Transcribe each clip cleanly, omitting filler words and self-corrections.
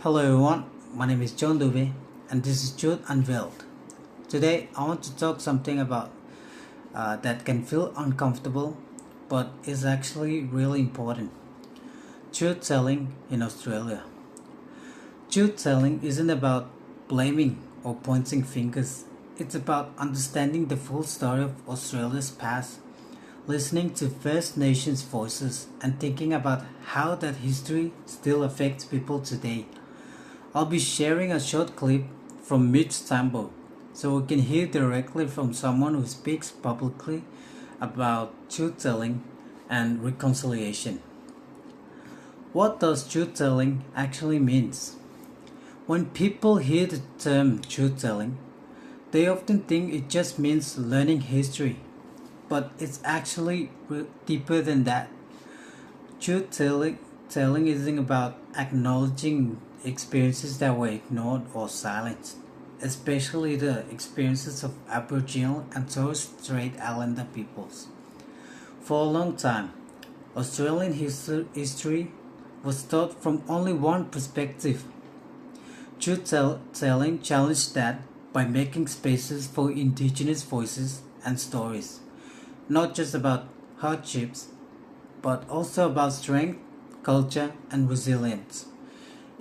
Hello everyone, my name is John Dube and this is Truth Unveiled. Today I want to talk something about that can feel uncomfortable but is actually really important. Truth telling in Australia. Truth telling isn't about blaming or pointing fingers. It's about understanding the full story of Australia's past, listening to First Nations voices and thinking about how that history still affects people today. I'll be sharing a short clip from Mitch Tambo so we can hear directly from someone who speaks publicly about truth telling and reconciliation. What does truth telling actually means? When people hear the term truth telling, they often think it just means learning history, but it's actually deeper than that. Truth telling isn't about acknowledging experiences that were ignored or silenced, especially the experiences of Aboriginal and Torres Strait Islander peoples. For a long time, Australian history was taught from only one perspective. Truth telling challenged that by making spaces for Indigenous voices and stories, not just about hardships, but also about strength, culture, and resilience.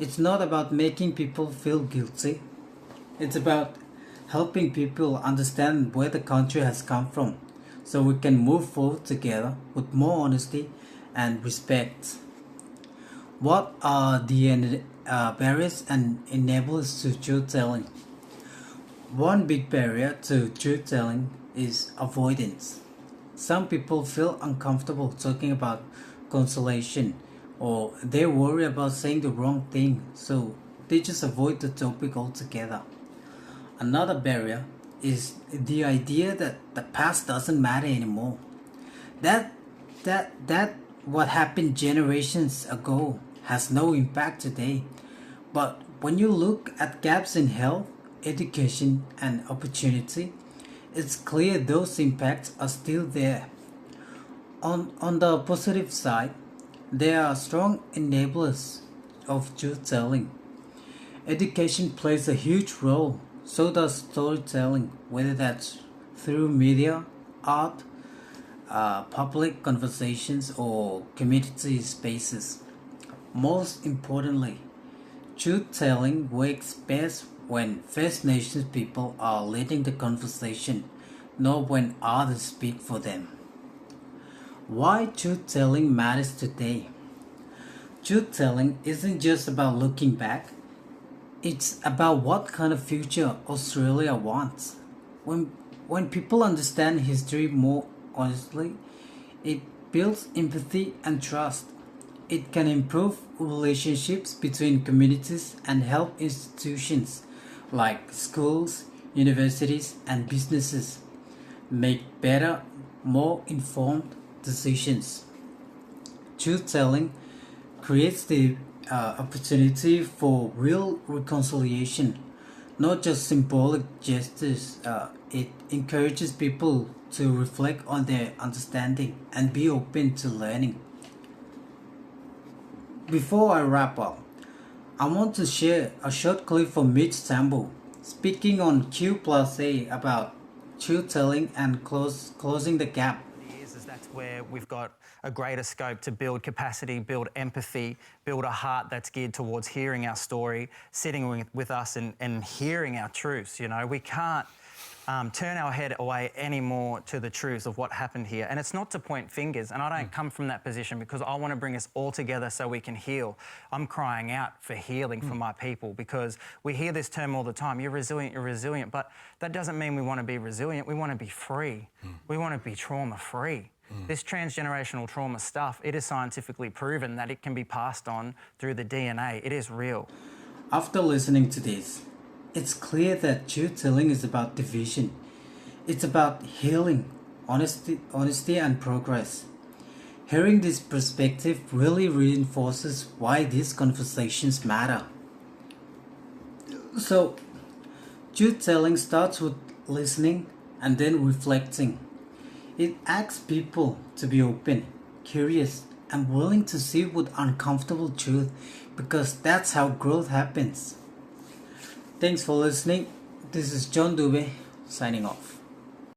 It's not about making people feel guilty, it's about helping people understand where the country has come from so we can move forward together with more honesty and respect. What are the barriers and enablers to truth telling? One big barrier to truth telling is avoidance. Some people feel uncomfortable talking about consolation or they worry about saying the wrong thing, so they just avoid the topic altogether. Another barrier is the idea that the past doesn't matter anymore. That that what happened generations ago has no impact today. But when you look at gaps in health, education, and opportunity, it's clear those impacts are still there. On the positive side, there are strong enablers of truth telling. Education plays a huge role, so does storytelling, whether that's through media, art, public conversations, or community spaces. Most importantly, truth telling works best when First Nations people are leading the conversation, not when others speak for them. Why truth telling matters today? Truth telling isn't just about looking back, it's about what kind of future Australia wants. When, when people understand history more honestly, it builds empathy and trust. It can improve relationships between communities and help institutions like schools, universities, and businesses make better, more informed decisions. Truth telling creates the opportunity for real reconciliation, not just symbolic gestures. It encourages people to reflect on their understanding and be open to learning. Before I wrap up, I want to share a short clip from Mitch Tambo speaking on Q plus A about truth telling and closing the gap. Is that's where we've got a greater scope to build capacity, build empathy, build a heart that's geared towards hearing our story, sitting with us and hearing our truths. You know, we can't turn our head away anymore to the truths of what happened here. And it's not to point fingers, and I don't come from that position because I want to bring us all together so we can heal. I'm crying out for healing for my people because we hear this term all the time, you're resilient, but that doesn't mean we want to be resilient, we want to be free. We want to be trauma-free. This transgenerational trauma stuff, it is scientifically proven that it can be passed on through the DNA. It is real. After listening to this, it's clear that truth telling is about division. It's about healing, honesty and progress. Hearing this perspective really reinforces why these conversations matter. So, truth telling starts with listening and then reflecting. It asks people to be open, curious, and willing to sit with uncomfortable truth because that's how growth happens. Thanks for listening. This is John Dube signing off.